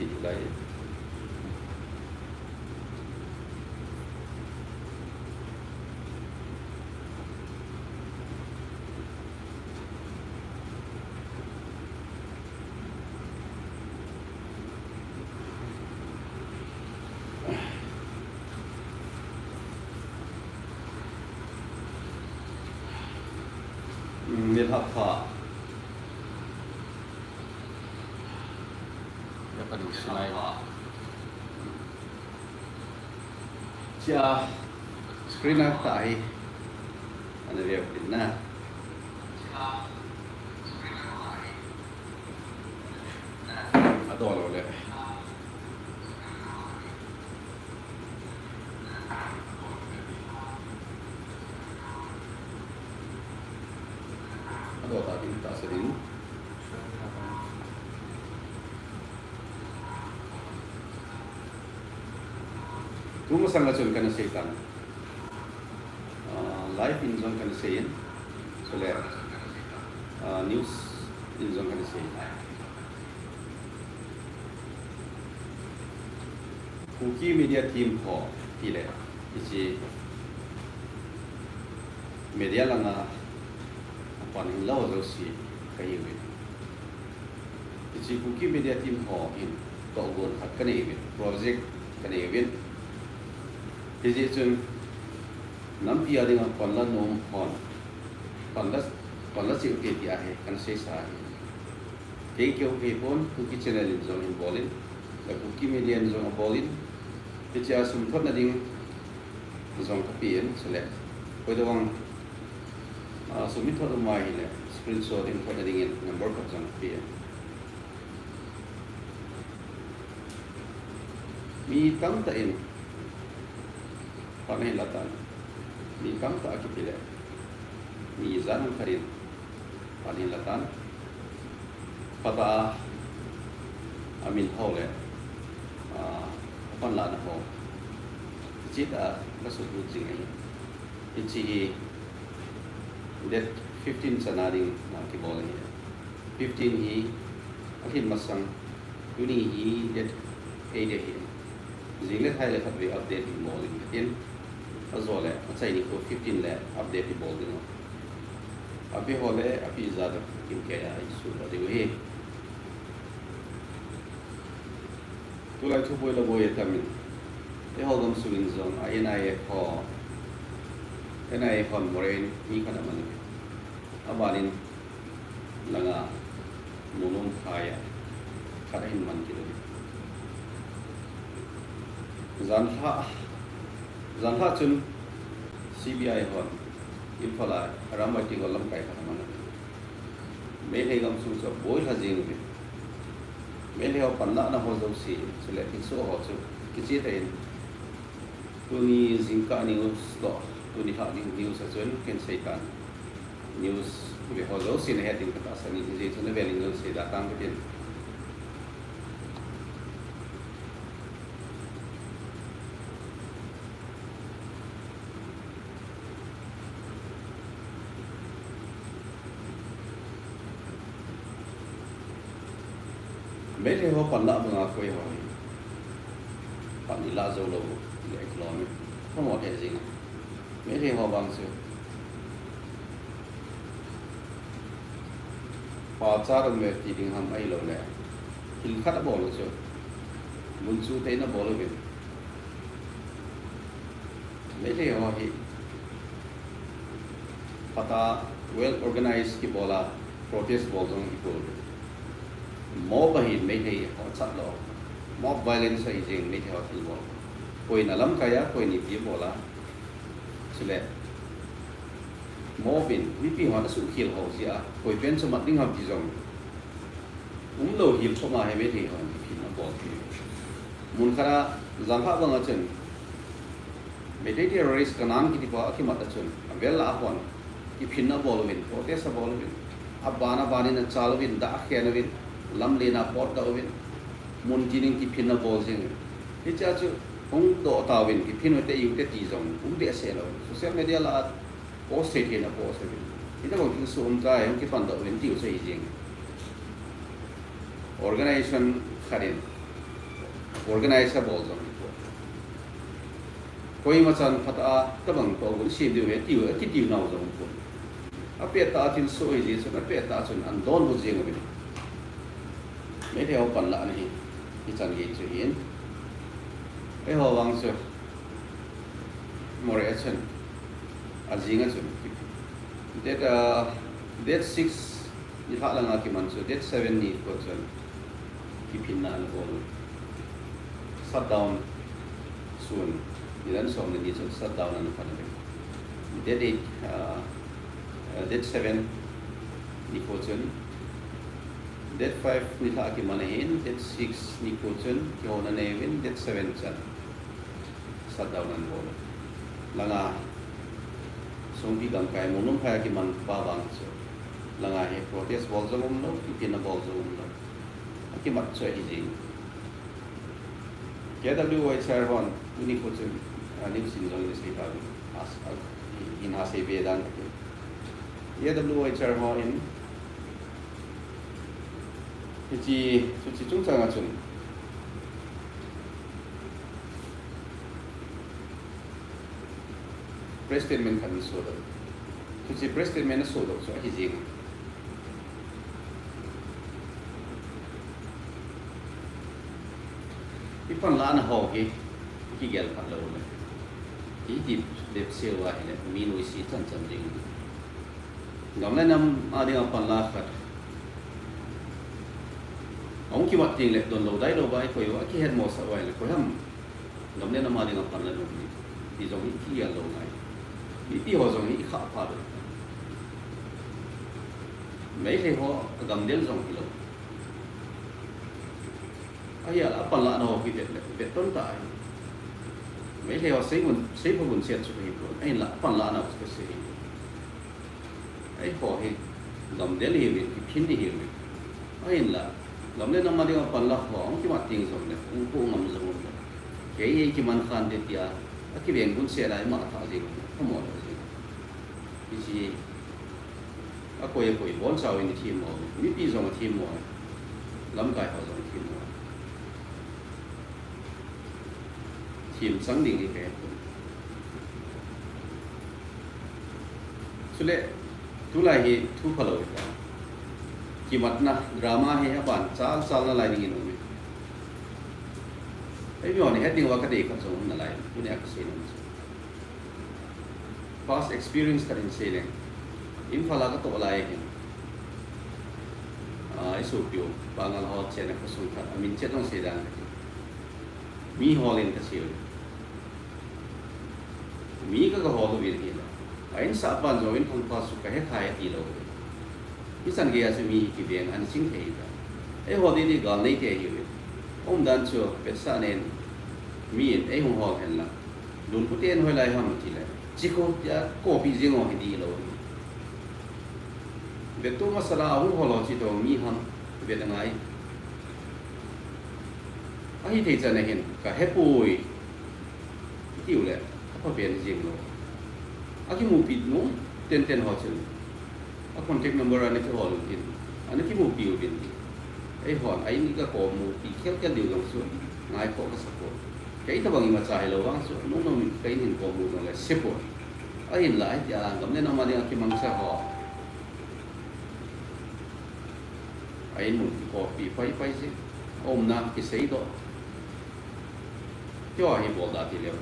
chỉ đấy miền học họ dapat diusulai cha screen tại anh việc đến na đó rồi đấy đó tadi tak sering Tunggu sangat sun kana sekan live in zone kana seyen soler news in zone kana seyen Kuki media team ho pile isi media langa paling lau zo si kayu isi Kuki media team ho in to gon hat kana event project kana event Jadi chun nampi ada dengan panla nom hon panla sih ke dia है kan से सा के के pon kuki channel in zone in bolin la kuki media in zone bolin jadi asum thot na ding zone ka pien select ko dong sumit thot mai le screenshot in thot na ding in number ka zone pien mi tam ta in Panai latan, ni kam tak kipile, ni zan karin, panai latan, pata amin hole, pan lana ho, cita masuk uji ni, ichi that 15 sanaring nak kiboleh, 15 hi, akhir masang, tuni hi that 8 hi, jinglet hai le khatri update in bowling, in Azole, macam ni ko 15 le update di bol dino. Api hole, api zada kim kaya isu pada gue. Tu lagi tu boleh la boleh tamin. Dia hol dam suin zon, Inei ho, Inei hon morain ni kana mana. Abalin langa nunung kaya, karain man kilo. Zanha chun CBI hon infala ramati golam kai kana mana Meilhei gam su so boy hajing bi Meilhei ho panna na ho zo si sele tin so ho chu kichi tein tuni zinka news do tuni ha ding news chun ken seitan news bi ho zo si ne heading ka sani ji chun ne veling se da tang ke Meilhei ho panna bunga koi ho pan Ilah zo lo le economy không một hệ gì Meilhei ho bang su pa cha dong me ti ding ham ai lo le hil khat bo lo chu mun chu te na bo lo bin Meilhei ho hi pata well organized ki bola protest bol jong ikol more bahin Meilhei ho chat lo more violence ai jing Meilhei ho thil bol koi na lam kaya koi ni pi bola sule more bin vi pi ho na su khil ho sia koi pen so mat ding ham ti jong lo hil so ma he Meilhei ho ni pin na bol mun khara zangha bang achen Meilhei terrorist kanan ki pa ki mat achun vel la hon ki pin na bol win protest bol win abana bani na chal win da khen win lam le na pot da win mun jining ki pin na bol jing hi cha chu ong do ta win ki pin te yu te ti jong de se lo social media la post se na post win ita ko ki so um ka ki pan da win ti so jing organization kharin organizer bol zong koi ma chan phata ta bang to gun sim diu he tiu ti tiu naw zong ko a pe ta tin so hi ji so na pe ta chun an don bu jeng bi me theo pan la ni hi chan ge chu yin ai ho wang so more action a jinga chun that 6 ni ha la nga ki man so that 7 ni ko chun ki pin na no bol shut down soon ilan som ni chun shut down an phan be that 8 that 7 ni ko chun that 5 ni tha ki man hin that 6 ni ko chun ki on na win that 7 chan shut down an bol langa song bi dang kai monum phai ki man pa bang so langa he protest bol zong no ki pin na bol zong no ki mat so hi ji KWI chairman uni ko chun nim sin zong ni sei ta as in ha sei be dan KWI chairman in ji chu chung chang a chun press statement kan so da chu press statement so da so hi ji ipan la na ho ki gel kan lo le ki dip dep se wa hele mi no si chan chan ding ngam le nam a ding pan la khat ong ki wat ting le don lo dai lo bai ko yo ki het mo sa wa le ko ham ngam le nam a ding pan la lo ni ti jong ki ya lo ngai ti ho jong hi kha pha do Meilhei ho gam del jong ki lo ai là phần lạ nào cái việc tồn tại mấy theo xây buồn xe chụp hình luôn ai là phần lạ nào cái xây ai khó thì làm để hiểu việc pin đi hiểu ai là làm nên năm nay phần lạ khó cái mặt tiền rồi này cũng ngầm rồi cái gì cái man khan để tia cái việc buồn xe lại mà tháo gì không một cái gì coi bốn sao ini team một mấy pi rồi team một lắm cái họ rồi team một team sáng đình đi về, cho nên tu lại hi tu phalo vậy, khi mặt na drama hi các bạn sao là lại đi nữa, ấy bây giờ này hết tiếng vào cái đấy còn sống là lại, cái này cái gì nữa, past experience cái gì này, im phala cái tổ lại, ấy số phiếu, bằng là họ chơi này có số thật, mình chết không xảy ra, mi họ lên cái gì mi ka ho lo vir hi ain sa pan zo in thong pa su ka he khai ti lo mi san ge asu mi ki ben an sing thei da e ho di gal nei te hi om dan chu pe sa nen mi en e hong ho hen la dun pu ten hoi lai ham ti le chi ko ya ko pi jing ho hi di lo be tu ma sala hu ho lo chi to mi ham be da ngai ai thei cha ne hen ka he pui ti u le có biển riêng rồi, cái mục tiêu nó tên họ chừng, cái contact number anh ấy họ luôn tiền, anh ấy cái mục tiêu biển, ấy họ ấy những cái có mục tiêu khác cái điều đồng xuống, ngay có cái support, cái thằng bằng mà chạy lâu vắng xuống, nó cái hình có mục là support, ấy hiện lại thì cảm thấy nó mà đi cái mang xe họ, ấy mục tiêu có bị phải gì, ôm nát cái sấy đó, cho anh bỏ ra thì liệu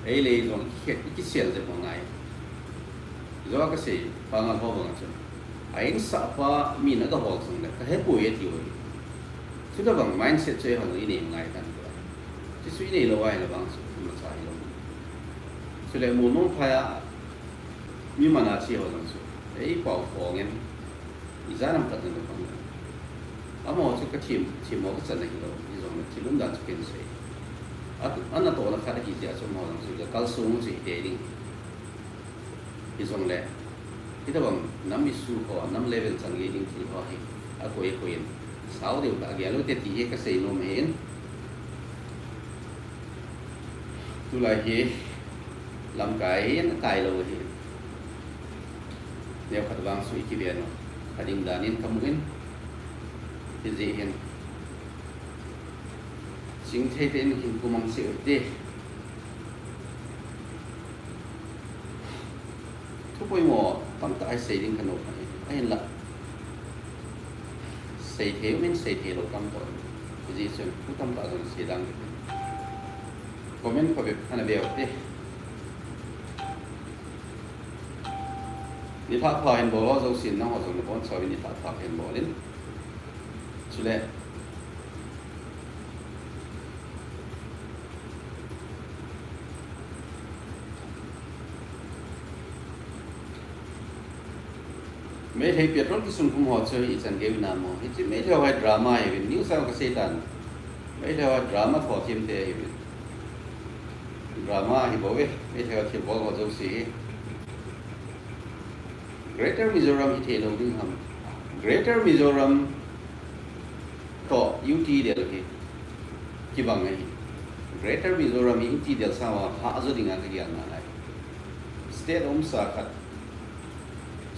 ấy lấy rồi cái xe là một ngày do cái gì bằng anh họ bằng chân anh sợ qua mình nó họ xong đấy cái hết bụi hết rồi chúng ta bằng mindset chơi hàng cái này ngày càng多chứ suy này lâu ai là bằng sự mà sai lắm cho nên muốn nông phải nhưng mà là chỉ họ làm sự ấy bảo phòng em thì giá làm thật là được không à mà cho cái team một cái trận này rồi như vậy thì lúc đó chỉ cần xây anh là tổ là khai thác gì trong họ làm sự cao xuống gì để đi thì xong lẽ thì ta bằng năm mươi số họ năm level chẳng gì đi thì họ thì quên sáu điều đã ghé lúc thì cái gì nó mới tu lại gì làm cái nó tài rồi thì nếu khát vàng suy kỳ biển khát định đàn nên không muốn thì gì hiện chính thế tên hình của mong sự đi thuốc bôi mỏ tắm tại xây đến khăn nộp này là xây thế nên xây thế lộ tâm tội gì chứ cũng tâm tạo rồi xây đang comment có việc anh bèo đi đi tháp phá hình bộ lo dấu xin nó họ dùng nó cho đi tháp phá hình bộ đến chú lệ Meilhei petrol ki sun kum ho cho hi chan ge na mo hi chi Meilhei wa drama hi new sa ka setan Meilhei wa drama tho thim te hi drama hi bo ve Meilhei wa thim bol ho jo si Greater Mizoram hi the lo ding ham Greater Mizoram to UT del hi ki bang hi Greater Mizoram hi UT del sa wa ha zo ding a ka yan na lai state sa khat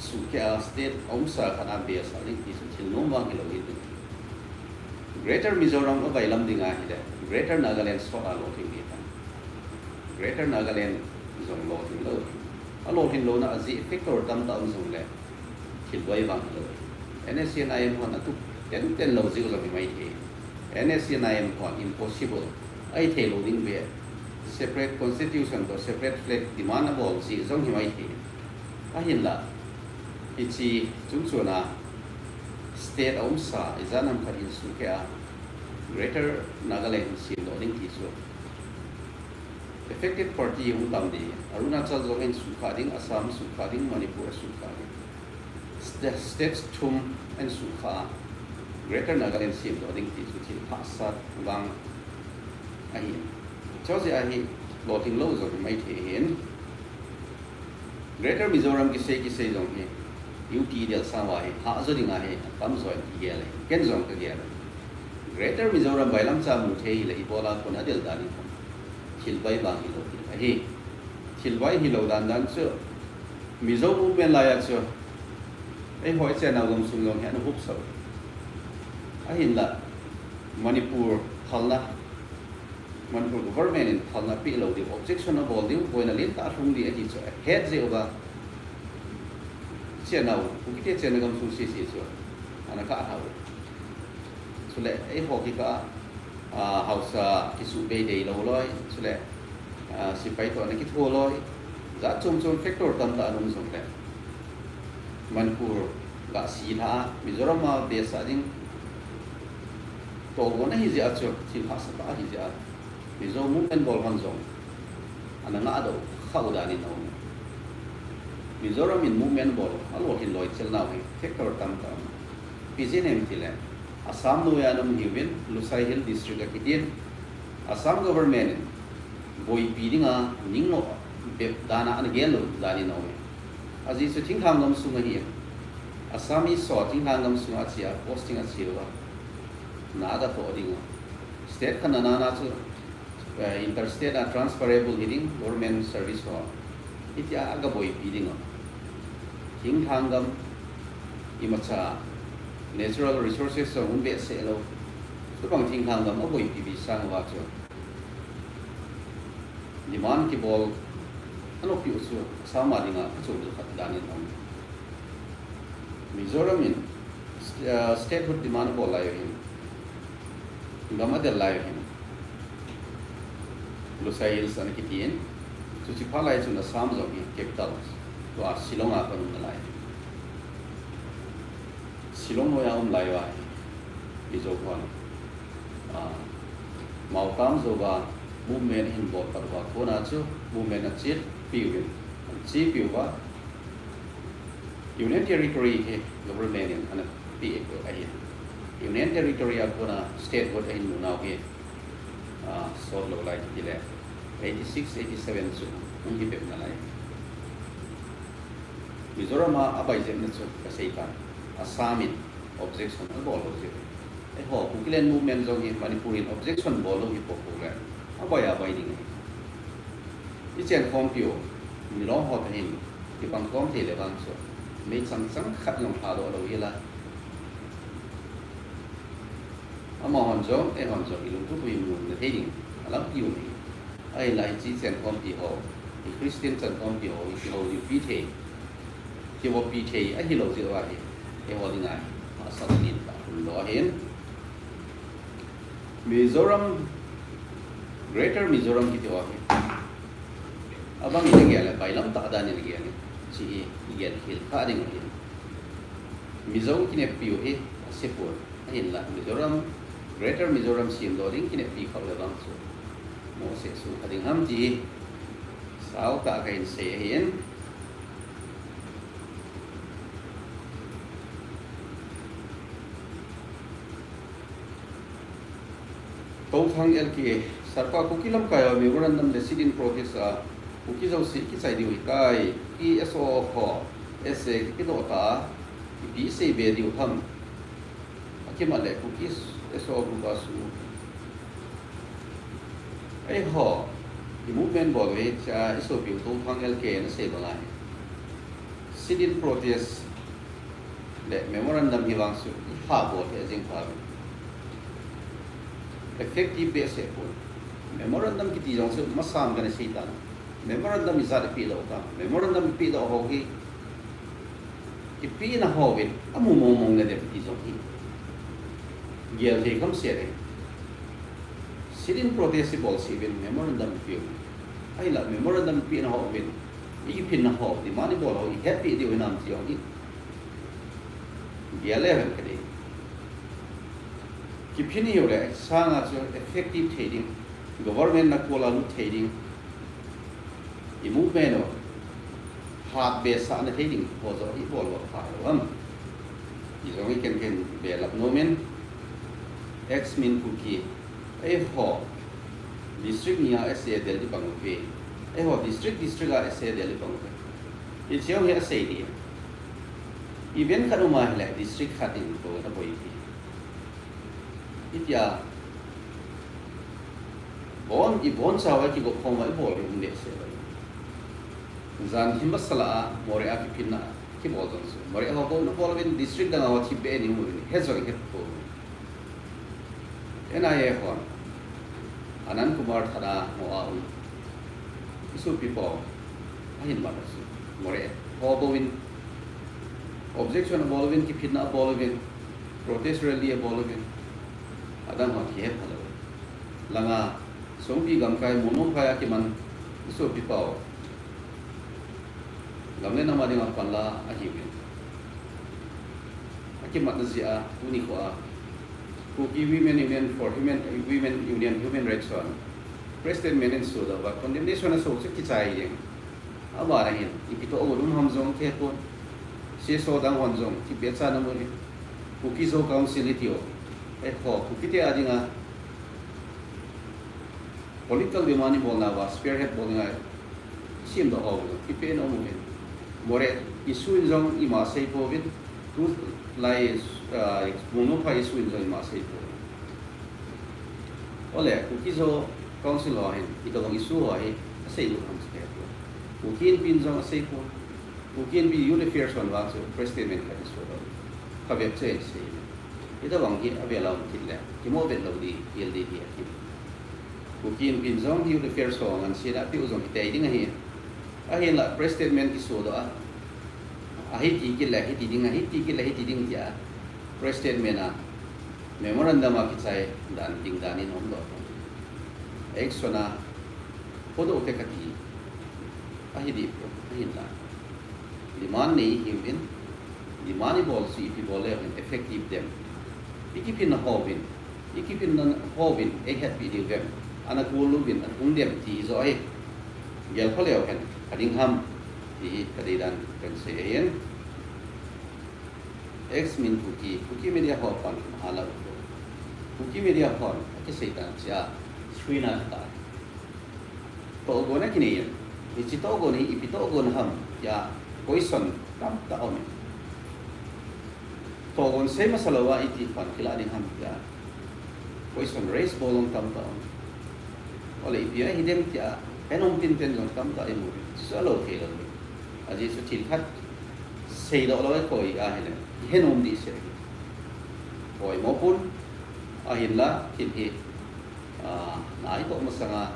Sukia state omsa khana bia sa ling ti sin no ma hi lo hi Greater Mizoram of Ilam dinga hi de Greater Nagaland so a lo thing ni ta Greater Nagaland zong lo thing lo a lo thing lo na azi factor tam ta zong le thil wai wang lo NSCNIM hon atu ten lo zi lo bi mai thi NSCNIM hon impossible ai the lo ding be separate constitution to separate flag demand bol si zong hi mai thi a hin la ichi chungchuna state omsa izanam kharin sukya Greater Nagaland sin lo ding ti so affected party yung tamdi Arunachal Zogen sukha ding Assam sukha ding Manipur sukha ding states thum and sukha Greater Nagaland sin lo ding ti so chi phasat wang ahi chosi ahi loting lo zo mai the hin Greater Mizoram ki sei jong hi UT del Sawai ha zo ding a he tam zo ki le ken zong ka ge Greater Mizoram bailam cha mu the le ibola kon adel dani thil bai bang hi lo hi thil bai hi lo dan dan chu Mizo movement la ya chu ai hoi chen na gom sung long he na hup so a hin la Manipur khalna Manipur government in khalna pi lo di objection of all di boina lin ta thung di a hi chu head je ba chen nào cũng cái chen gam su si si so ana ka hau so le ai ho ki ka house ki su be dei lo loi so le si pai to na ki tho loi za chom factor tam ta anum song le Manipur ga si tha Mizoram ma be sa ding to go na hi ja chu si pha sa ta hi ja Mizo movement bol han zong ana nga do khau da ni no Mizoram in movement bol alo hin loi chel na hi factor tam tam PGNM thile Assam no ya nam hiwin Lusai Hill district a kitin Assam government boi pidinga ningno be dana an gelo dani no aji su thing thang ngam sunga hi Assami so thing thang ngam sunga chia posting a chiwa na da to dinga state kana na chu interstate and transferable heading government service for itya aga boi pidinga thing thang ngam imacha natural resources so un be se lo so bang thing thang ngam boi pi bi sang wa chu demand ki bol ano pi usu sama dinga chu du khat dani no Mizoram in statehood demand bol layo hin gama de layo hin Lusai Hills an kitin chu chi phalai chu na sam zo bi capital to a Shillong a kanun na lai Shillong no ya lai wa Mizo kwan mau tam zo ba movement in bol par wa kona chu movement a chit piu chi piu ba Union Territory he government in ana pi ko ai Union Territory a kona state what in now he so lo lai ti le 86 87 chu ang hi pek na lai Mizoram abai jem na chu ka sei ka Assam in objection bol lo je ai ho Kukiten movement zo hi Manipur in objection bol lo hi po ko le abai ding i chen khom piu mi lo ho ta hin ki pang kom the le bang so me chang chang khat long ha do lo hi la ama honjong ilung tu pui mun na thei ding alam piu ni ai lai chi chen kom pi ho i Christian chen kom pi ho i lo di pi the ti wo pi the ai hi lo ji wa hi e ho ding ai ma sa ni ta lo hen Mizoram Greater Mizoram ki tiwa hi abang ini gya la bailam ta da ni gya ni chi gya hil kha ding hi Mizoram ki ne piu he sepur ahin la Mizoram Greater Mizoram sim do ding ki ne pi khaw le bang su mo se su ading ham ji sao ka kain se hin tau thang LK sarpa kukilam kaya memorandum resident process a kukizau si ki sai diwi kai ESO ho SA ki do ta bi se be diu tham akimale kukis SO group asu ai ho the movement bo we cha SO bi tau thang LK na se ba lai resident process le memorandum hi wang su ha bo te jing pha effective base pun memorandum ki ti jong se masam kan se tan memorandum is at pi lo ka memorandum pi lo ho ki pi na ho win amu mo mong ne de ti jong hi gel he kam se re sidin protest bol si win memorandum pi ai la memorandum pi na ho win i pin na ho di mani bol ho i happy di winam ti jong hi gel le kan ke ki phini yo le sanga cho effective trading government na kola lu trading i movement no hard base sa na trading ho zo i bol wa pha lam i zo ngi ken be lap no men x min ku ki ai ho district nia SA del di bang ve ai ho district a SA del di bang ve i cheu he SA di event khanuma hele district khatin to na boi itya bon sawa ki go khoma I bol ri se zan him basala more a ki pinna ki bol zon so more a go no bol win district da wa ti be ni mu ni hezo he ko NIA ho Anand Kumar thara mo a isu people ahin ma su more ho bo win objection bol win ki pinna bol win protest rally bol win adam ha ki phalo langa songpi gamkai monom phaya ki man so pipao gamle na mading apalla ahiwin akimat zia uni ko a kuki women union for women union human rights one president menen so da ba condemnation so ki chai yeng aba rahin ipito odum hamjong the ko se so dang honjong ki becha na mo kuki zo council itio ho kukite adinga political demand bolna wa spearhead bolna sim do ho kipe no moment more issue jong ima sei po win tu lai mono pa issue jong ima sei po ole kukizo council ho hin ito dong issue ho hi sei lu ham se po kukin pin jong sei po kukin bi unifiers one wa so president ka so do ka web che sei ito bang ki avela kitla ki mo bet lo di LD di ki kukin pin zong hi the fair so ngan sila pi uzong itay ding hi ahin la press statement ki so do a hi ti ki la hi ti ding ya press statement a memorandum a ki chai dan ding dan in hom do exona podo te ka ti ahi di pro ahin la demand nei hi win demand bol si pi bol effective dem ikipin na hobin e het video game ana kulu bin ung dem ti zo ai gel kholeo kan kading ham ti kadidan kan se yen x min kuki media ho pan hala kuki media ho ke se tan cha screen ta to go na kini yen ni chi to go ni ipito go na ham ya poison tam ta on togon se masalawa iti pan kila ni ham ya poison race bolong tam ta ole ipia hidem tia enom tin ten jong tam ta emu salo ke lo aji su til khat sei lo lo ko I a hele henom di se koi mo pun Ilah kini naik kok masanga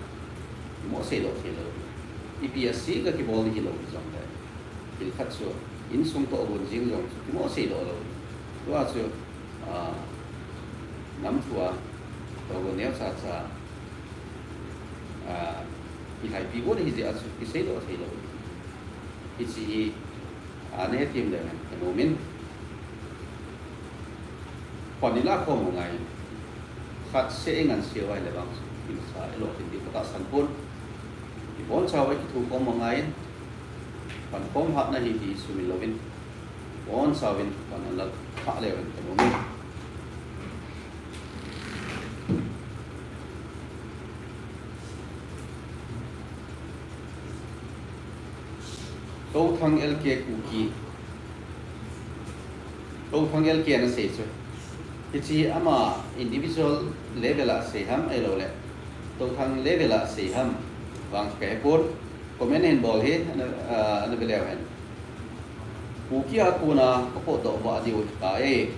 mo selo selo IPSC ka kibol ni hilo jong da il khatso in sung to bon jing jong mo selo lo wa chu nam thua to go neo sa sa Ilai pi bo ni ji asu ki selo selo ichi ane tim da ne moment Panila ko mo ngai khat se ngan se wai le bang in sa elo tin di kota san pun di bon cha wai ki thu ko mo ngai pan kom hat na hi di su mi lovin bon sa win pan la kha le wen mo mi to thang LK ku ki to thang LK na se chu Jadi ama individual level lah seham elo le, to thang level lah seham, bang kepur, komen handball he, ane beliau hen. Buki aku na kapot do buat diu kai,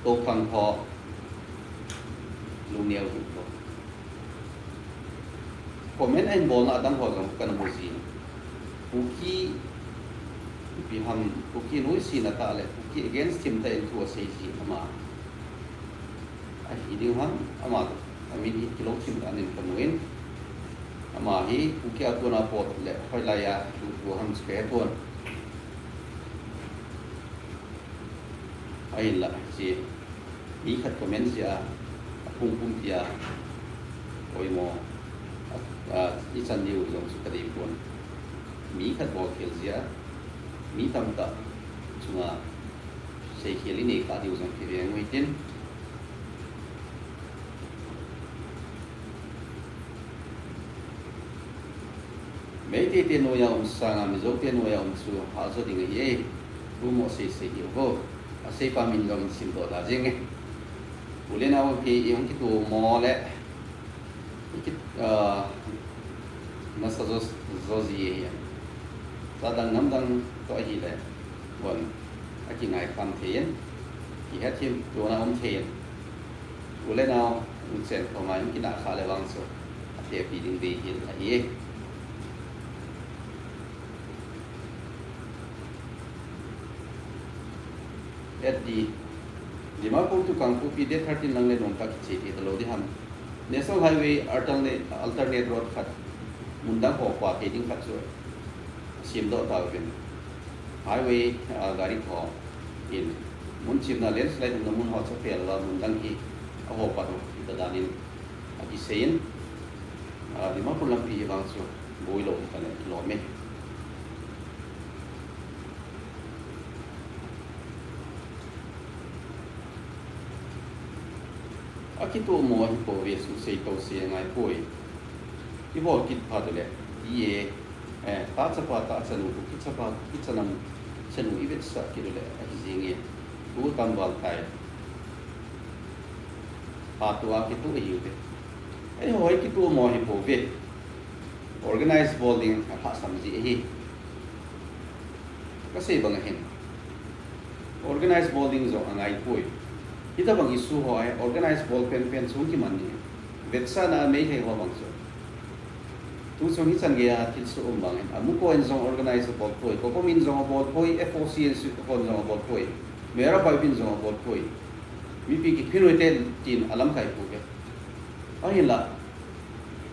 to thang ho, luniau tu. Komen handball na adang ho jong kan musi. Buki piham buki nuisi na ta le, buki against team ta itu asisi ama. Hilouham ama amin kilo tim anin penuin ama hi uki aku na pot le khoi la ya Hilouham ske pon ai la si mi khat comment sia pung dia oi mo i chan diu jong su kadi pon mi khat bo khel sia mi tam ta chunga sei kheli ni ka diu jong ki reng wi tin Meilhei te no ya sanga mi zo te no ya su ha zo ding ye bu mo se yo go a se pa min lo sin do da jing ule na o pi yong ki tu mo le ki na sa zo zi ye ta dang nam dang to hi le bon a ki ngai kam the ki ha tim to na om the ule na un sen ko ma ki na kha le wang so a te pi ding de hi la ye at di Mapur tu Kangku PD 13 lang le nong tak chiti talo di ham National Highway alternate road khat mundang ho kwa ke ding khat so sim do ta bin highway gari ko in mun chim na landslide na mun ho cha pel la mundang ki ho pa do ta danin aki sein di Mapur lang pi bang so boilo ka le lo me Aki tu mo hi po ve su sei to se ngai poi I bo kit pa de le ye ta cha pa ta cha nu ki cha pa ki cha nam cha nu I vet sa ki de le aki jing ye tu tam bal tai pa tu a ki tu hi de ai hoi ki tu mo hi po ve organized bowling ha sam ji hi ka sei bang hin organized bowling zo ngai poi Kita bang isu ho ai organized ball pen sung ki mani vetsa na Meilhei ho bang so tu sung hi chan ge ya til su bang amu ko en zong organized ball poi ko min zong ball poi FOC su ko zong ball poi mera bai bin zong ball poi mi pi ki phiroi te tin alam kai pu ke ai la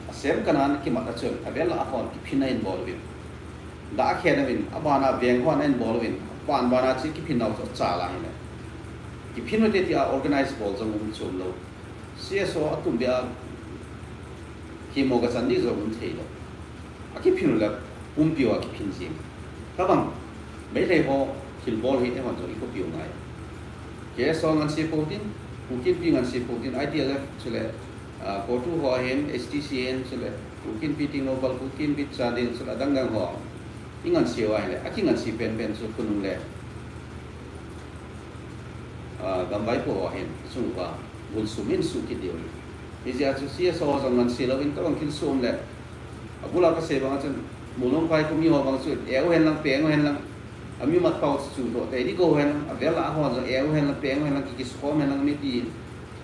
asem kanan ki mat achon abel a hon ki phinain ball win da khena win abana veng hon en ball win pan bana chi ki phinau so cha la hi Ki phino te ti a organized ball jong chum lo CSO atum bia ki mo ga chan ni zo mun thei lo a ki phino la piwa ki phin ji ka bang Meilhei ho thil ball hi eman zo I ko piu ngai ke so ngan si potin Kukin pi ngan si potin IDLF chule ko tu ho hem STCN chule Kukin pi ting no bal Kukin pi chadin chula dang dang ho ingan si wa le a ki ngan si pen so kunung le gambai ko hen sungwa bul sumin su ki dio isi asu sia so zangan silo in ka bang kil sum le abula ka se bang chan mulong pai ko mi ho bang su eo hen lang peng hen lang ami mat pau su do te di go hen avela ho zo eo hen lang peng hen lang ki sko men lang mi ti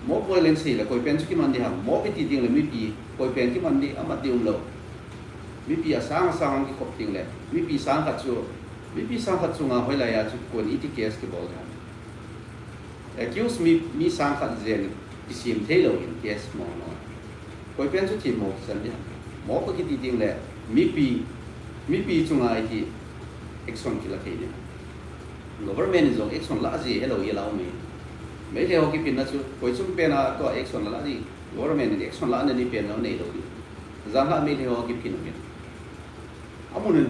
mô bôi lên xì là coi pen chút cái mandi ham mô cái tiếng là mi pi coi pen cái mandi amat dium lo mi pi sang sang cái cột tiếng lệ mi pi sang khát chu ngà hồi lại à chút quần ít cái case cái bol ha accuse mi sang khát zen cái sim thế lo in case mò nó coi pen chút thì mò san đi mô cái tiếng lệ mi pi chu ngà cái action cái là cái gì government is on action la gì hello Ilah mi Meilhei ho ki pin na chu koi chum pe na to action la di government action la na ni pe na nei lo di zanga Meilhei ho ki pin mi amun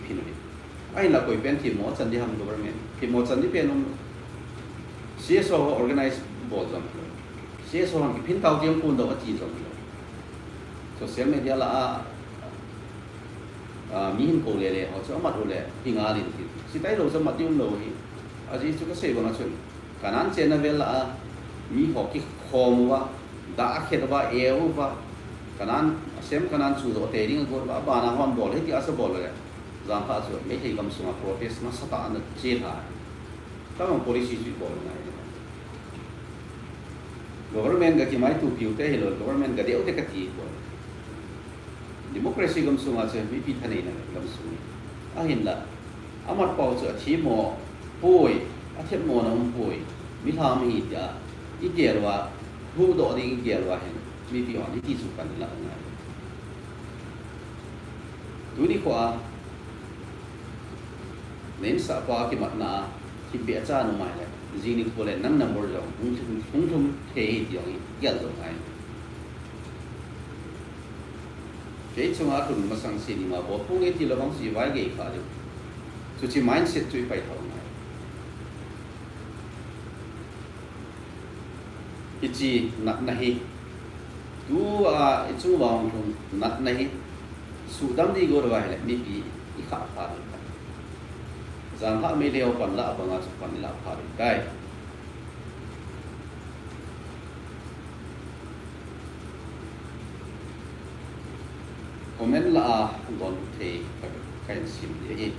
pin mi ai la koi pen thi mo chan di ham government thi mo chan di pe no CSO organize bo jam CSO han ki pin tau tiang kun do chi jam social media la mi hin ko le ho cha mat ho le pinga din si tai lo sa mat yum lo hi aji chu ka se bona chun kanan chena vela mi ho ki khomwa da khetwa euwa kanan sem kanan chu do te ring go ba na hon bol he ti asa bol le zam pha chu Meilhei kam sunga protest na sata an che tha tamang policy chu bol na government ga ki mai tu piu te hello government ga deu te ka ti bol democracy kam sunga che mi pi thane na kam sunga a hin la amat pau chu thi mo poi a thiet mo na poi mi tham hi ja I gerwa hu do ding gerwa hen mi pi on ti su kan la na tu ni kwa nen sa pa ki mat na ki be cha no mai le ji ni ko le nan na mor jong hung thum the hi yong yal do ai je chung a tun ma sang si ni ma bo pu nge ti la bang si wai ge kha de chu chi mindset chu pai thau ichi nat nahi tu a ichu wang thung nat nahi su dam di go wa hele mi pi I kha pha zang ha Meilhei ho pan la banga chu pan la pha kai comment la don the kai sim de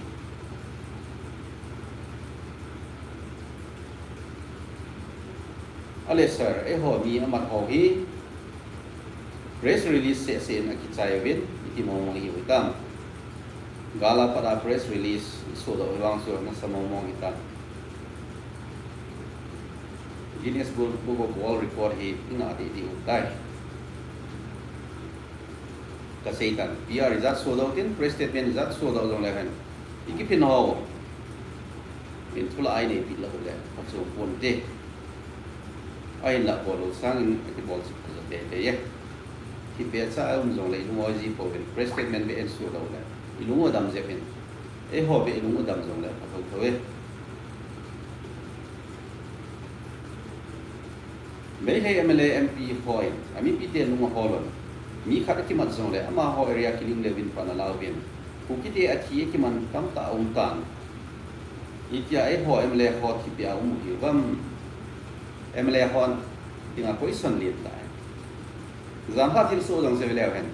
ale sir ho mi amat ho hi press release se na ki chai win iti mo hi Hitam gala pada press release so do wang so na sa mo Hitam Guinness Book of World Record hi ina di utai ka seitan PR result so do tin press statement result so do jong lehan iki pin ho in thula ai nei pi la ho le ha so pon de ai là bộ đồ sang cái bộ để ye thì bây giờ ông dùng lấy đúng rồi gì bộ về press statement về anh sửa đâu này đúng rồi đam dẹp bên ấy họ về đúng rồi đam dùng lại phải thôi mấy hay MLA MP hỏi ami pite nung ho lon mi khát cái mặt dùng lại ama ho area killing levin pana lao bên Kukiten athi cái man kam ta ông tan itia ấy họ MLA họ thì bây ông hiểu vâng MLA hon tinga question liệt lại giám sát thiên số dòng xe leo hen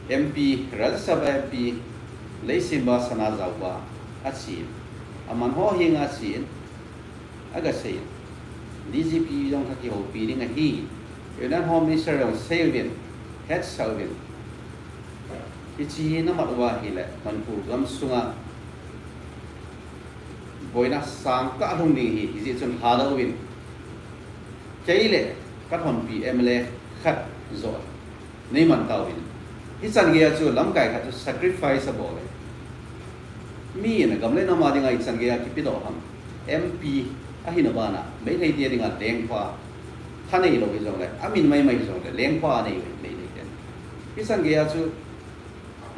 MP Rajya Sabha MP lấy simba sana zawa asin aman ho hing asin aga sei DGP dòng thaki ho pi ding a hi United Home Minister dòng Selvin head Selvin ichi na matwa hi le manpur gam sunga boina sang ka thong ding hi ji chun Halloween chaile ka thon pi MLA khat zo nei man tawin hi chan ge chu lam kai kha chu sacrifice abo le mi na gam le na ma ding ai chan ge ya ki pi do ham MP a hi na ba na Meilhei dia ding a leng pa thanei lo ge zo le amin mai zo le leng pa nei nei ten hi chan ge ya chu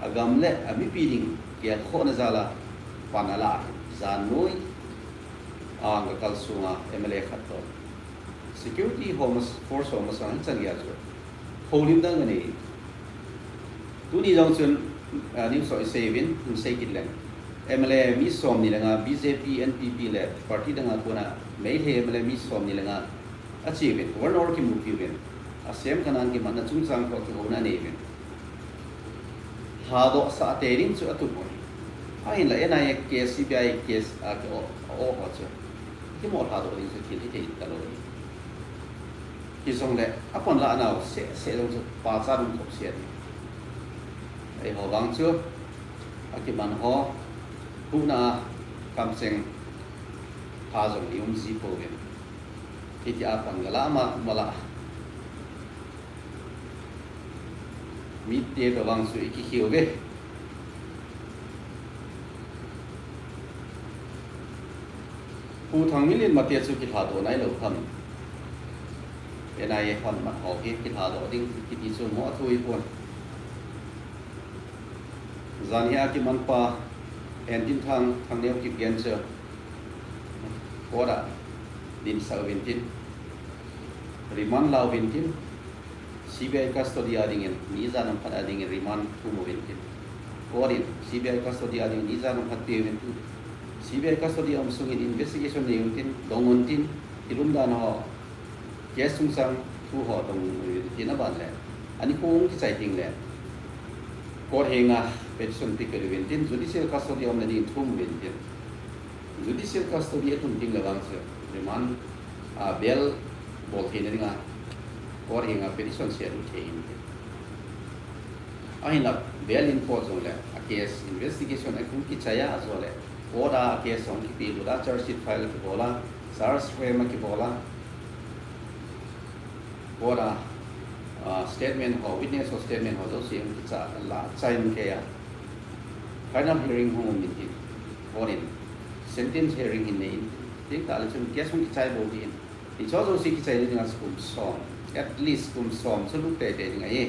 agam le ami pi ding ke kho na zala panala zanoi ang kalsunga MLA khatto security home force home sang changya chu holim dang ani tuni jong chun nim so sevin in sekitlen MLA mi som ni langa BJP NPP le party danga kona Meilhei MLA mi som ni langa achievement one or ki mukiven asem kanan ki manna chung sang ko ko na ne ven ha do sa te ring chu atu ai là NIA case CBI case a ko o ho chu cái một thảo đồ đình sự kiện thì cả rồi thì xong lệ áp còn lạ nào sẽ dùng ba ra đúng cột xiên ấy họ vắng chưa cái bàn họ cũng là cầm sen pha dùng đi gì phổ biến thì áp còn cái lạ mà lạ mít tiền rồi vắng suy cái hiểu về thằng Mỹ liên mà tiền sự kỹ thuật đồ này lâu thầm cái này còn mặt họ cái kỹ thuật đồ tiếng kỹ thuật số họ thôi buồn gian nhà cái món quà engine thằng neo kịp gen chưa có đã din sau viên tin riman lao viên tin CBI custody adingin ni ra nam phát adingin riman thu một viên tin có din CBI custody adingin ni ra nam phát tiêu viên tin CBI custody amsungin investigation ni tin dongon tin ilum dan ho case sung sang thu ho dong tin aban le ani kung ki chai ting le ko henga petition picker tin judicial custody am ni thum tin judicial custody atum ting lawang se remand bail bol tin ni nga ko henga petition se ru thein ahina bail in court zong le a case investigation akum ki chaya azo le Oda case on ki lula charge sheet file ki bola SARS frame ki bola oda statement ho witness ho statement ho so sim ki cha la chain ke ya final hearing ho min ki orin sentence hearing in nei tik ta le chun case on ki chai bo din ti cho so si ki chai ni nga skum som at least skum som so lu te te nga ye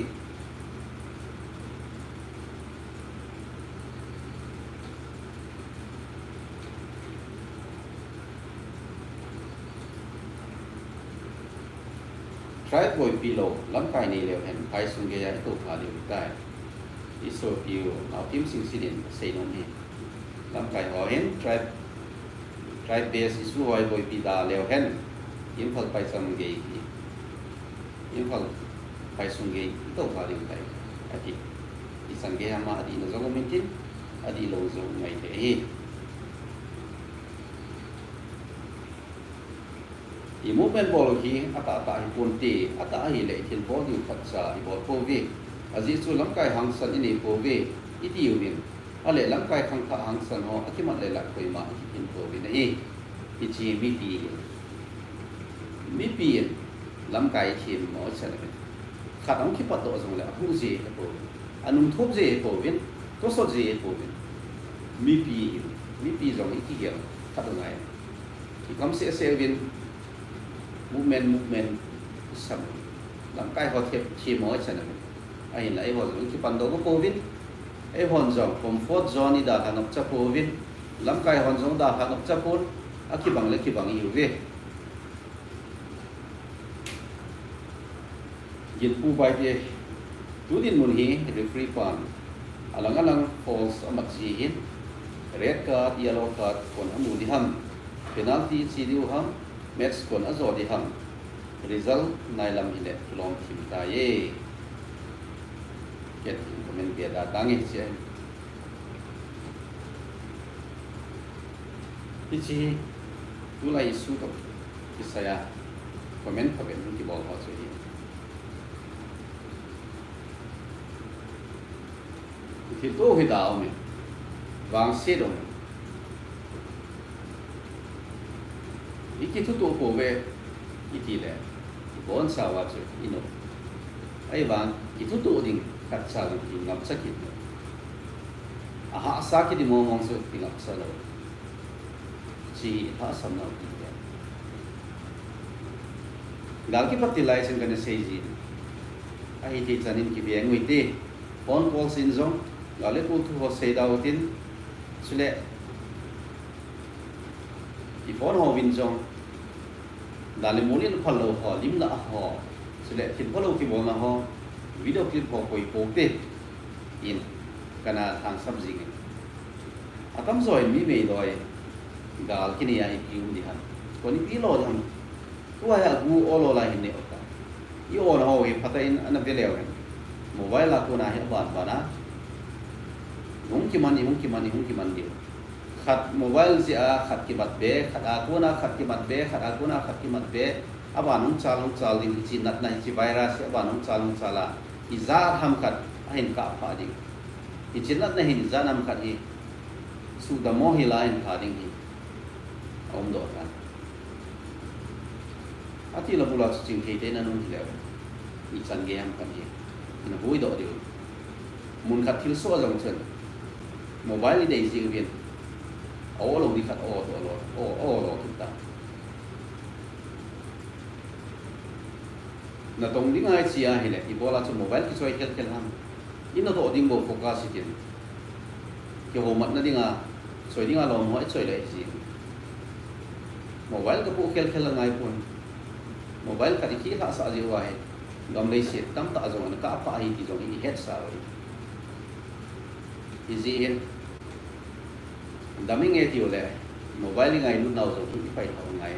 trái bồi pilo lắm cái này đều hiện cái sung cái tổ phá đều cái iso piu nào tim sinh sinh xây nó này lắm cái họ hiện trái base isu hỏi bồi pida đều hiện những phần phải sung cái những phần phải sung cái tổ phá đều cái thì sang cái mà đi nó giống mình chứ đi lâu giống ngày thế thì mỗi bên bò khi ata hipon ti ata hi lệ thiên bò nhiều phật sa hi bò phô vi azi chu lắm cái hàng san ini phô vi ít nhiều min lệ lắm cái khang thà hàng san ho cái mặt lệ lạc khơi mà thiên phô vi này thì chỉ mi pi lắm cái thiên mỗi san này khát ông khi bắt đầu rồi là hu gì phô anum thốt gì phô vi tốt số gì phô vi mi pi rồi ít kia khát ông này thì cắm sẽ viên movement sam lam kai ho thep chi mo chana ai la ai ho zong ki pando ko covid ai hon zong comfort zone da ka nop cha covid lam kai hon zong da ka nop cha pon a ki bang le ki bang yu ve yin pu bai de tu din mun hi referee pan alang false amat ji hin red card yellow card kon amu di ham penalty Hilouham match kon azo di ham result nai lam ile long kim ta ye get comment bia da tangi che ichi tu lai su to kisaya comment pa ben ki bol ha che thì tôi hồi đạo mình vàng xe đồng ít chút tôi về ít thì là bốn sao vào chứ ino ấy vàng ít chút tôi định cắt sao thì ngập sắc ít hạ sắc cái đi mua mong sự thì ngập sao đâu chỉ hạ sắm nào thì gal cái bắt thì lại xem cái này xây gì ấy thì cho nên cái việc người ti phone call xin giống gale tu thu ho sei dau tin sule I phone ho vin jong dale molin phalo ho lim la ho sule tin phalo ki bona ho video clip ho koi po te in kana thang sabji nge atam zoi mi me doi gal kini ai ki u di han ko ni pi lo jam tu ya gu olo la hin ne ota I on ho e phatain ana veleo mobile la ko na he ban bana mungkin mandi khát mobile gì khát cái mặt bé khát aguna khát cái mặt bé khát aguna khát cái mặt bé aban ông chal ding chi nat na chi virus aban ông chal la izar ham khát hin ka pha ding hi chin nat na hin za nam khát hi su da mo hi la in pha ding hi om do kan ati la bula ching thei te na nun hi le i chan ge ham kan hi na hui do diu mun khát thil so jong chen mobile dei ji viên ô lồng đi khát ô chúng ta na tông đi ngay chia hay là ibola cho mobile cái xoay hết cái ham in nó độ đi bộ focus gì cái hồ mặt nó đi ngà xoay đi ngà lòng hỏi xoay lại gì mobile cái bộ khel là ngay pun mobile cái gì khác sao gì vậy gam lấy xịt tắm tạ rồi nó cả phải thì rồi đi hết sao thì gì hết dami nghe tiêu lệ mobile ngay lúc nào rồi cũng phải thầu ngay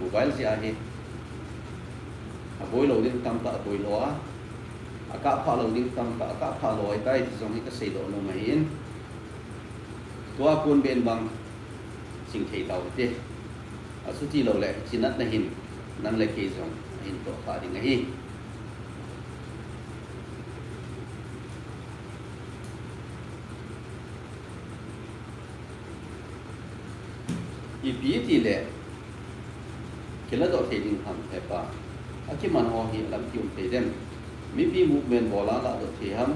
mobile gì hết bôi lâu đến tam tạ bôi lúa cả pha lâu đến tam tạ cả pha lúa tay thì giống như cái xây độ nó mà hiến tua quân bên bằng chỉnh thể tàu thế số chi lâu lệ chỉ nát là hình năng lệ kỳ giống hình tổ phá đi ngay ipi ti le kila do the ding ham the pa aki man ho hi lam tium te dem mi pi movement bola la do the ham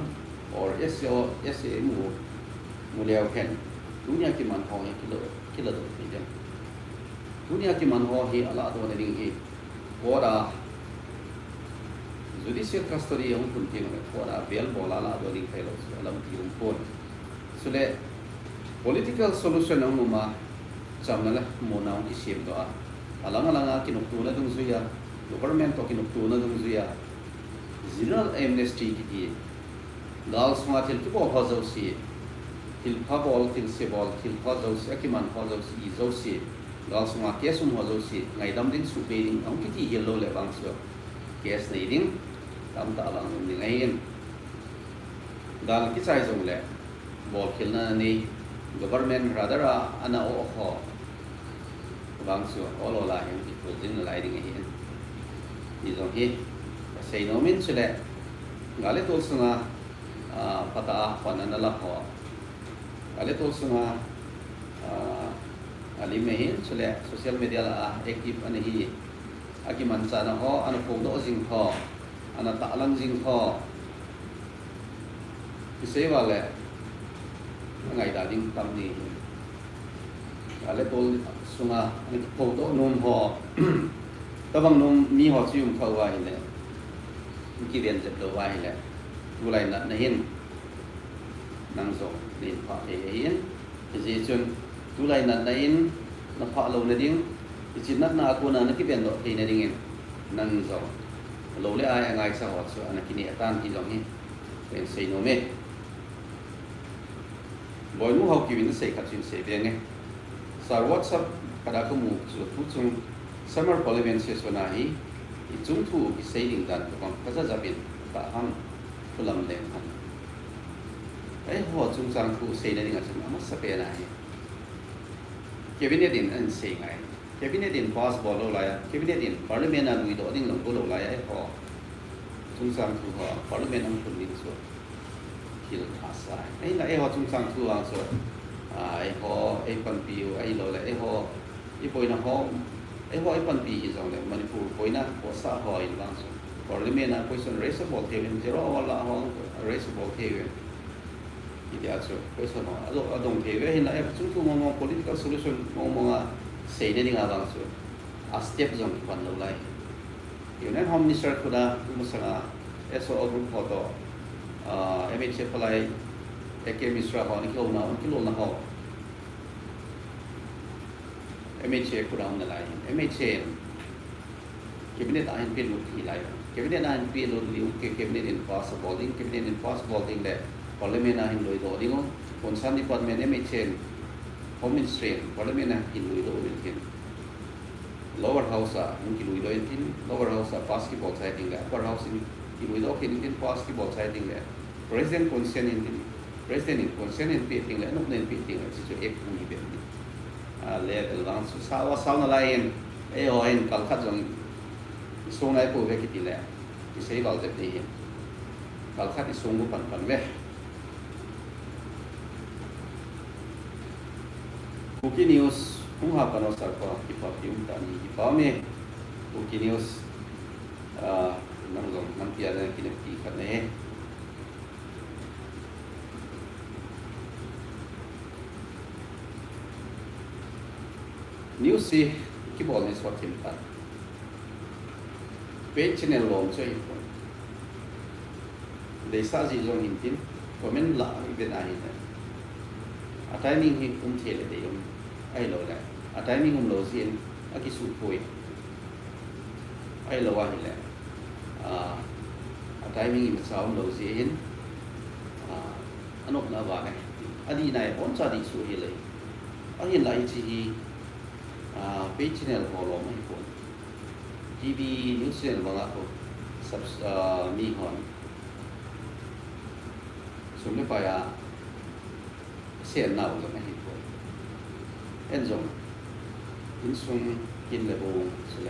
or sa mu leo ken dunia ki man ho hi kila do the dem dunia ki man ho hi ala do ne ding hi ora judicial custody yang pun tin ora bel bola la do ding thelo lam tium pon sule political solution ang ma cham na mo na ni sim do alanga kinuk tu na dung zuya government to kinuk tu na dung zuya general amnesty ki dal sma til ki bo ho zo si til pha bol til se bol til ho zo si akiman ho zo si zo si dal sma ke sum ho zo si ngai dam din su be ding ang ki ti yellow le bang so kes nei ding tam ta lang ni ngai en dal ki chai zong le bol khilna ni government rather ana o ho bang su olo la yang people din lai ding hi ni zong hi sei no min chule gale to sunga pata panana la ho gale to sunga ali mehin chule social media la active ani hi aki man cha na ho ana ko do jing ho ana ta lang jing ho ki sei wa le ngai da ding tam ni gale to sunga ni ko do nom ho tabang nom mi ho chium khau wa hi le ki den jep do wa hi le tu lai na hin nang zo din pha e hin ji chun tu lai na hin na pha lo na ding chi nat na ko na ki ben do thi na ding nang zo lo le ai ngai sa ho so ana kini atan ki long hi ben sei no me boy nu ho ki bin sei khat chin sei be nge sar whatsapp kada ko mu chu tu chung summer parliament session na hi i chung thu ki sei ding dan ko ka za zabin ka ham pulam le han ai ho chung sang thu sei na ding a chung ma sa pe na hi cabinet din an sei ngai cabinet din pass bol lo la ya cabinet din parliament na lui do ding long ko lo la ya ai ho chung sang thu ho parliament ang kun din so kil asa ai la ai ho chung sang thu ang so ai ho ai pan piu ai lo la ai ho i poi na ho ai ho ai pan pi hi zong le manipur poi na ko sa ho in lang so parliament na question raise bol the in zero wala ho raise bol the we idia so question ho adong the we hin la ai chung thu mo political solution mo nga sei de ding abang so a step zong pan lo lai union home minister khuda musanga eso group photo MHA palai eke misra ho ni ko na ho MHA kurang na lai MHA cabinet ahin pin lu ki lai cabinet ahin pin lu liu ke cabinet impossible ding le parliament ahin loi do ding concern department MHA home ministry parliament ahin loi do ding lower house mungkin loi do in lower house basketball side ding le upper house in loi do kin pass ki ball side ding le president consent in president in consent in meeting le nok nen meeting le chu ek ni be ni le lang su sa na lai en e o en kal khat jong song lai ko ve ki ti le ki sei bal je ni kal khat i song bu pan pan ve Kukiten news kung hapa no sa ko ipapium tani ipame Kukiten news nang zong nang pia na kinapti khat ne news si ki bol ni swat tim ta page channel long choi ko de sa ji zong hin tin comment la ben a hin a timing hi thele de yom ai lo la a timing lo sin a ki su poi ai lo wa hi la a timing im sao lo sin anok na wa ne adi nai on cha di su hi le a hin lai chi hi page channel ho lo mai ko TV news channel ba ko sub mi hon sum le pa ya sen nào rồi mới hiểu em dùng in sung in là bộ sự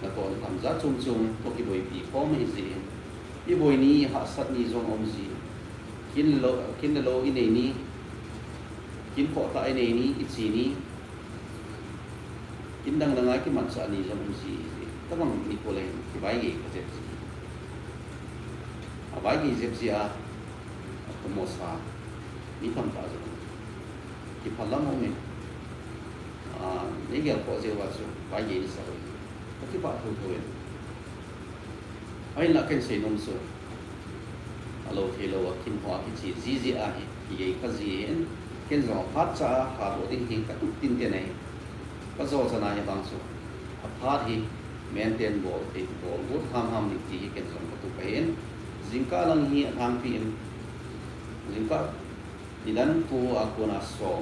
là còn cảm giác chung chung có cái buổi bị có mấy gì cái buổi ní họ sát ní dùng ông gì in là lô Inei ní in khó tại Inei ní ít gì ní in đang ngay cái mặt sợ ní dùng ông gì các bạn đi qua lên cái bài gì có dẹp gì bài gì dẹp gì có một sao Hitam ta zo ki phalam ho me ne gel ko je wa so ba ye sa ro ki ba thu thu ai la ken se nom so alo thelo kin hwa ki chi ji a hi ki ye ka ji en ken zo phat cha ha bo ding hing ka tu tin te nei ka zo sa na ye bang so a phat hi maintain bol te bol gut ham ni ti ken zo ka tu ka en jingka lang hi thang pi en jingka di dan ku aku na so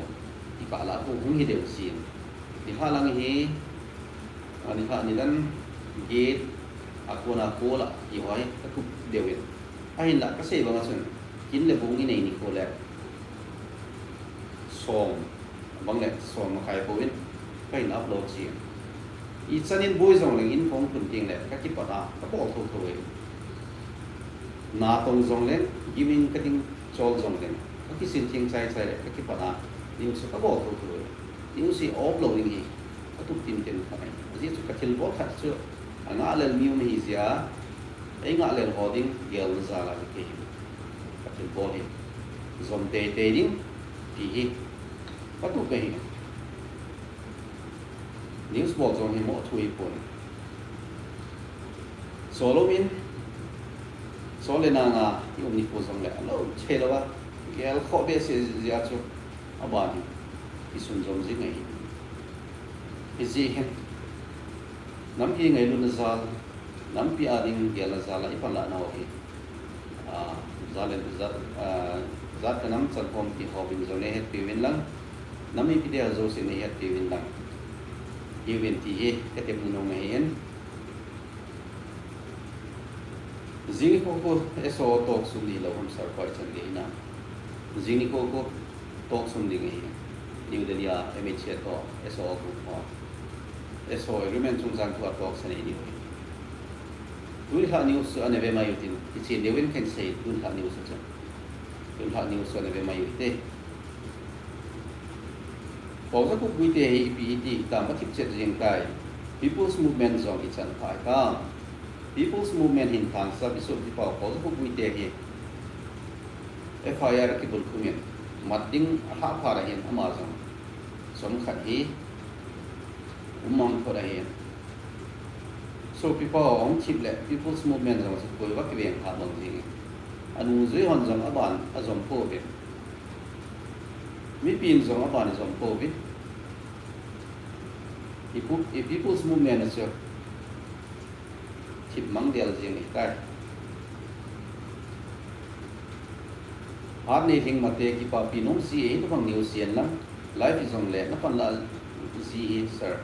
di pala ku hung hi deu sin di halang hi ani ha ni dan gate aku na ko la i hoi ku deu en ai la ka se ba nga sun kin le bung Inei ni ko le som bang le som ma khai ko in kai na upload chi i chanin boy zong le in phong kun ting le ka ki pa da ka bo tho tho e na tong zong le giving ka ting chol zong le cái xin thiên sai sai cái phần nào nhưng sẽ có bộ thuộc rồi nhưng sẽ ốp lâu như có tụt tin tiền phải giết cái thiên bố thật chưa ngã lên miêu này gì á ấy ngã lên họ đinh gel ra là cái thiên bố đi dòng tê tê đinh thì có tụt cái nhưng bộ dòng thì mỗi thui buồn solo min solo lên ngà nhưng mình phụ dòng lại lâu chơi đâu á cái khó biết sẽ gì cho bạn thì xuân giống gì ngày cái gì nắm khi ngày luôn là nắm khi ading cái là lại phần là nào thì lên cái nắm sản phẩm thì họ bình thường này hết tiền lắm nắm cái điều rồi sẽ này hết tiền lắm nhiều tiền thì cái tiền nông ngày hen riêng có eso talk sum đi lâu hôm sau quay chân đi na riêng có talk sum đi ngày New Delhi MHA to eso ko eso agreement chung jang to talk san ni Hilouham news ane ve mai tin chi lewin kan say Hilouham news cha Hilouham news ane ve mai te có rất nhiều quy tế PET tam bắt tiếp chết riêng cái People's Movement zong ít chân phải ka People's Movement hình thành sa bisu di pau có rất nhiều quy tế hi FIR ki bul kumen mặt ding ha phara hin Amazon som khat hi umang ko da hi so people ong chip le People's Movement zong ko wa ki veng ha bang ji anu zui hon zong aban azom po be mi pin zong aban zong po be People's Movement is chip mang del jing ni kai har ne hing mate ki pa pinong si e to bang new sian lam life is on le na pan la si sir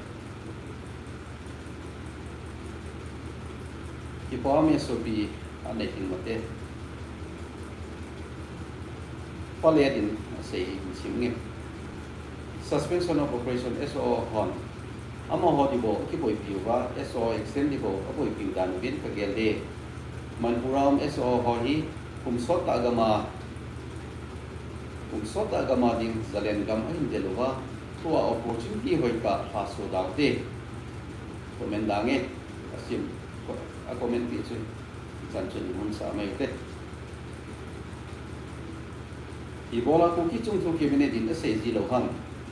ki pa me so bi har ne hing mate Follet in say Singing Suspension of Operation SO Hon Amo Hodibo, Kibo Piva, SO Extendibo, Abo Pidan, Vin Kagelde, Manpuram SO Hori, Sota Agama Ding, Zalengam in Delova, to our opportunity Hoika, Paso Dante, Comendange, Asim, a comment between Sanchen Munsa Mayte. Ibola Kuki Chung to cabinet in the say Hilouham,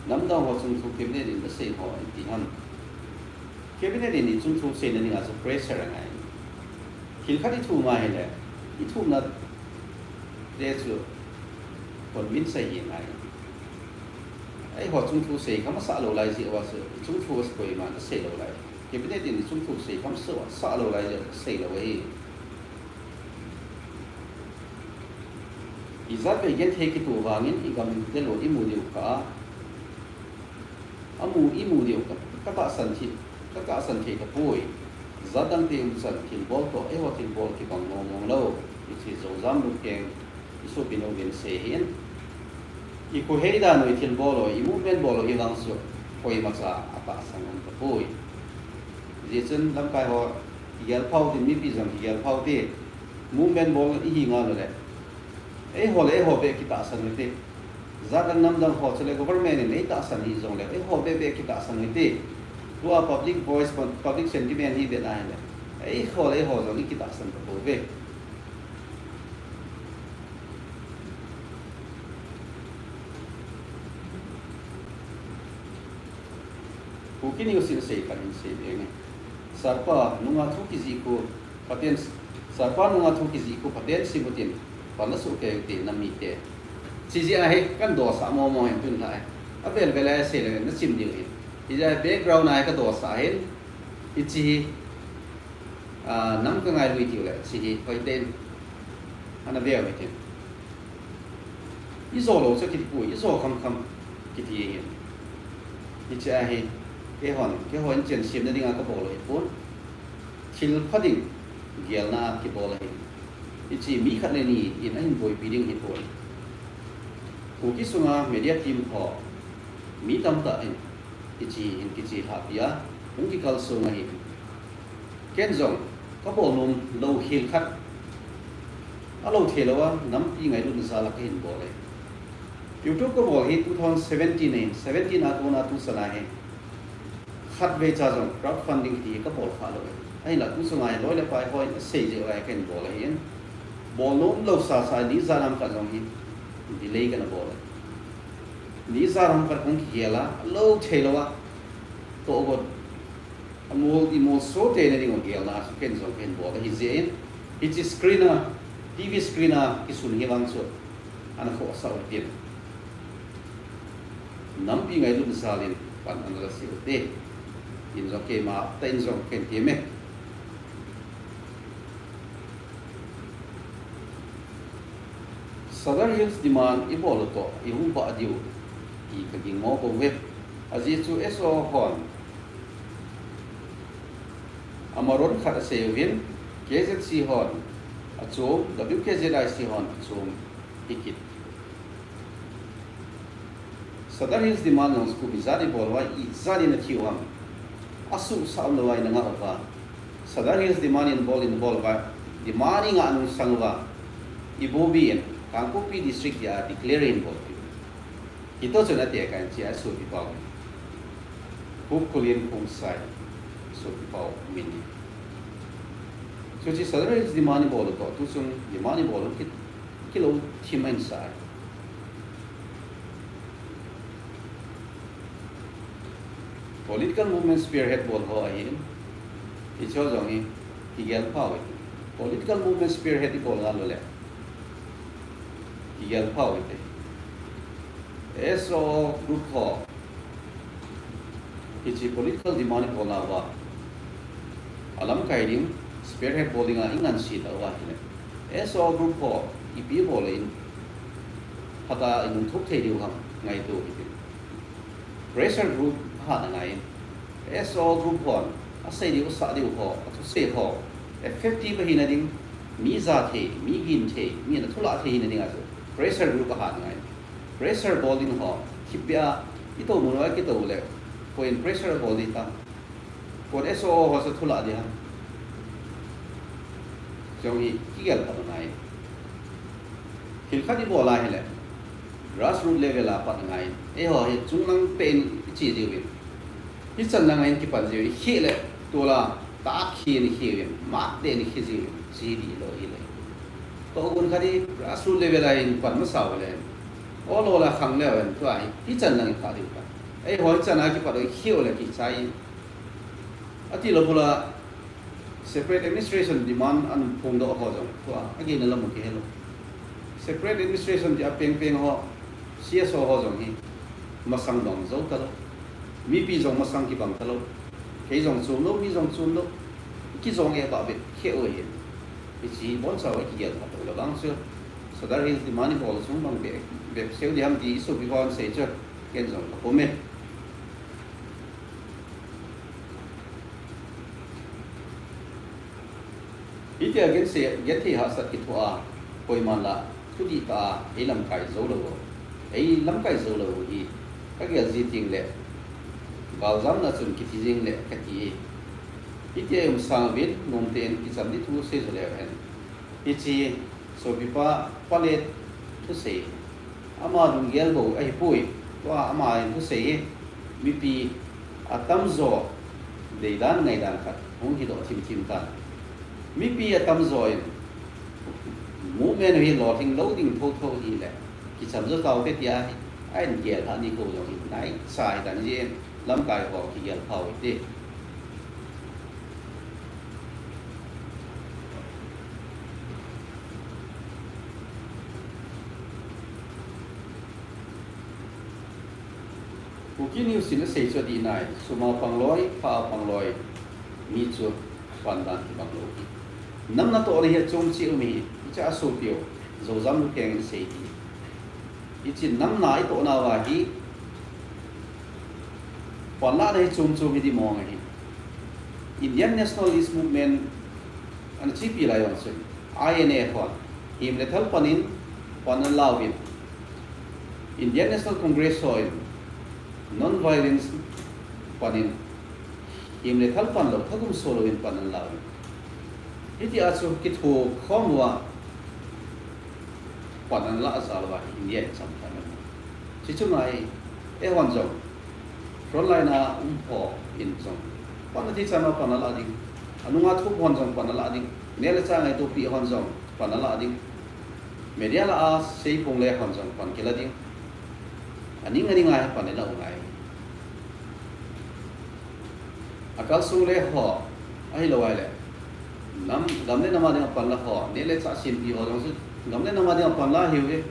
Namda Hosung to cabinet in the same hall in Tiham. Cabinet in the Chung to say as a pressure and I. Kilkadi to my head, it will not dare to convince him. I was to say, come a sallow lies it was a Chung to a man, a sailor life. Cabinet in the Chung to say, come so a sallow lies a sail away. Is that we get take it to Wangin, Igam Delo Imudiuka Amu Imudiuka, Kakasan take a boy, Zadan Timson, Tilbolto, Ehotin Bolti on Momo, it is Ozambu King, Isopinovian say him. Ikuheda no Tilbolo, Imumen Bolo, Ilanso, Poimasa, Apasan on the boy. Jason Lampaiho, Yelpau, the Mipizam, Yelpau de, Movement Ball, Ihingan. Ho be kita saniti. Zadan namdang ho chale government in eta sani zong le. Ho be kita saniti. Tua public voice, public sentiment hi den ai. Ho zong kita san ko be. Kukini usin sei kan sei be. Sarpa nunga thu kiziku paten sarpa nunga thu kiziku paten sibutin. Panasu ke ti namite siji ahe kan dosa mo hen tun thai avel vela se le na sim ding i ja background ai ka dosa hen ichi nam ka ngai lui ti le si hoi den ana ve wi ti izo lo se ki pu izo kham ki ti hen ichi ahe ke hon chen sim na ding ka bo lo pun thil phading gelna ki bo lo Ichi mi khat ni in ahin boy bidding hi boy. Kuki sunga media team ho mi tam ta in ichi in kichi hapia ungki kal sunga hi. Ken zong ka bol num lo hil khat. Alo thelawa nam pi ngai lu sala ka hin bole. YouTube ko bol hi 2017 atona tu sala he. Khat ve cha zong crowdfunding ti ka bol kha lo. Ai la tu sunga loi le pai hoi sei je ai ken bol hi. Bolom lo sa di zaram ka jong hi delay kana bol ni zaram ka kong kiela lo thelowa to go amol di mo so te ne ding gela su ken so ken bol hi zen it is screener TV screener ki sun hi wang so ana ko sa tin nam pi ngai lu salin pan an la si te in zo ke ma ta in zo ken ti me Southern Hills demand iboloto ihumpa adiu I kaging mo ko web azitu SO hon amaron khat sevin KZC hon achum WKZIC hon achum ikit Southern Hills demand ng school bizari bolwa izali na tiwam asu sa ulaway na nga ba Southern Hills demand in ball ba demanding nga anong sangwa ibubiin Kangkupi district ya declaring bol. Ito cuna tiya kan cia so pipaw. Kukulin kung sai so pipaw mini. So ci sadar is di mani bol to tu sung di mani bol kilo timan sai. Political movement spearhead bol ho ahin. Ito zongi tigel paw. Political movement spearhead bol ngalo le. Yelpau ite. SO group ho. Ichi political demand ko na ba. Alam kairing spearhead bowling a ingan sheet awa hine. SO group ho ipi bowling hata inung thuk thei diu ham ngai tu ite. Pressure group ha na ngai. SO group ho asai diu sa diu ho atu se ho effective hina ding mi za the mi gin the mi na thula the hina ding asu pressure group ha ngai pressure bowling ho khipia ito mo nói cái tàu lệ point pressure bowling ta point SO ho sa thula dia trong hi kigal pa ngai hil khadi bola hele grassroots level la pa ngai e ho hi chung lang pen chi ji wi hi chan lang en ki pan ji hi le to la ta khi ni hi wi ma de ni hi ji di lo hi le to gun khadi grassroots level la in pan ma saw le o lo la khang le wen to ai hi chan lang ka di pa e ho chan a ki pa do hi le ki chai ati lo bola separate administration demand an phung do ho jong to again la mo ki hello separate administration dia peng peng ho CSO ho jong hi masang dong zo ta lo mi pi jong masang ki bang ta lo ke jong chu no mi jong chu no ki jong e ba be ke o hi chi bon sa wa ki ya ta lo bang su so that is the money ball sung bang be be sel di ham di so bi bon se che ken jong ko me ít giờ cái xe cái thì họ sẽ kỹ thuật coi mà là thứ gì ta ấy làm cái dấu đầu ấy làm cái dấu đầu thì các cái gì tiền lệ vào giám là chuẩn cái gì lệ cái gì ít giờ ông sang biết nông tiền cái sản xuất thu xây rồi lệ ít gì số bị phá lệ thu xây ama đúng gel bộ ấy bụi qua ama thu xây bị bị tâm gió để đan ngày đan khát không khi đó chim tan mi pi tam rồi mu men hi lo thing loading thô thô hi le ki cham zo tàu te tia ai n gel ha ni ko yo hi nai sai dan je lam kai ho ki gel phau ti ku ki ni sin se cho di nai suma pangloi pa pangloi mi chu pan dan ki pangloi nam na to ri chom chi mi cha so pio zo zam lu keng se ti ichi nam na I to na wa hi pan la dei chom chom di mong hi Indian nationalist movement an chi pi la yon sen INA ho him le thal panin pan lao win Indian National Congress ho non violence panin him le thal pan lo thagum solo win pan lao iti aso kitho khomwa panan la azalwa India samthana chichunai e wanjong frontline na umpo in jong panati chama panala ding anunga thu honjong panala ding nele changai to pi honjong panala ding media la a sei pongle honjong pan kila ding aning ani ngai panela ngai akal sule ho ai lawai le nam gamle nama dengan panla ho nele cha sim pi ho jong su gamle nama dengan panla hiu e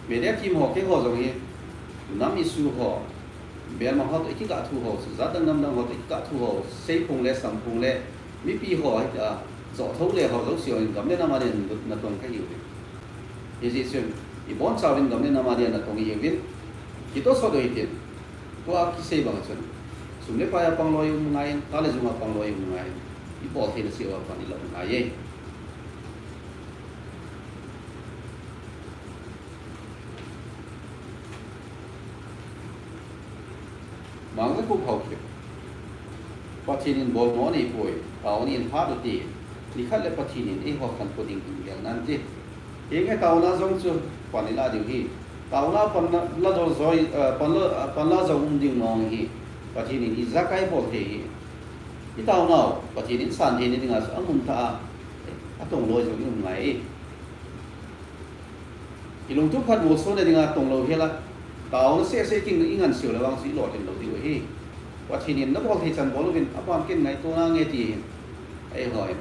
media kim ho ke ho jong hi nam isu ho ber ma ho ki ka thu ho su za dang nam dang ho ki ka thu ho sei phung le sam phung le mi pi ho ai zo thau le ho zo sio gamle nama den na tong ka hiu e ji sion I bon cha win gamle nama den na tong hiu win ki to so do itin to a ki sei bang chon sumle pa ya pang lo yu ngai ta le zuma pang lo yu ngai I bỏ thì là siêu ở phần đi lộng này ấy mang cái cục hậu kiểu phát triển bồi nó này bồi tàu này phát được tiền đi khát lại phát triển ấy hoặc phần cố định kiểu nan chứ ấy cái tàu nó giống chưa quản lý là điều gì tàu nó phần là rồi phần là giống điều ngon gì phát triển thì giá cái bồi thì cái tàu nào có thể đến sàn thì nên là sẽ muốn ta tổng lôi giống như này thì lúc trước phát một số này là tổng lôi là tàu nó sẽ kinh được ngàn xíu là bằng sĩ lọt trên đầu tiêu ấy và thì nên nó có thể chẳng có lúc bên áp quan cái này tôi đang nghe thì ấy hỏi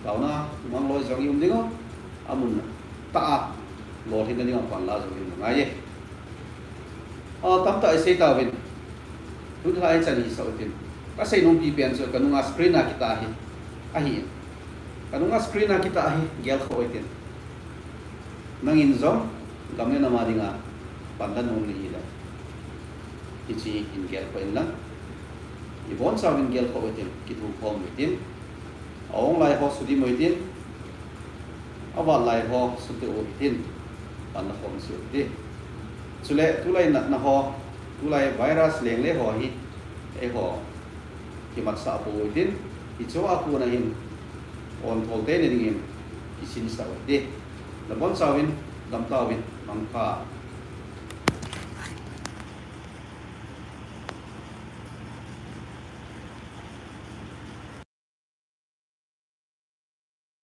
tàu nó mang lôi giống như thế không muốn ta lọt thì nên là còn là giống như này tắm tại xây tàu bên thứ hai chẳng gì sợ tiền kasi nung pipian so kanunga screen na kita ahi kanunga screen na kita ahi gel ko itin nangin zom gamne na madinga pandan nung lihila ichi in gel ko inlang ibon sa in gel ko itin kitu ko itin ong lai ho sudi mo itin awa lai ho sudi o itin panna ko su itin สุเลตุไลนะฮอตุไลไวรัสเลงเลฮอฮิเอฮอที่มัดสาปูดินที่ชัวกูนะหินออนโทเตนนี่หินที่สินสาวดิแล้วบนสาวินดำตาวินมังค่า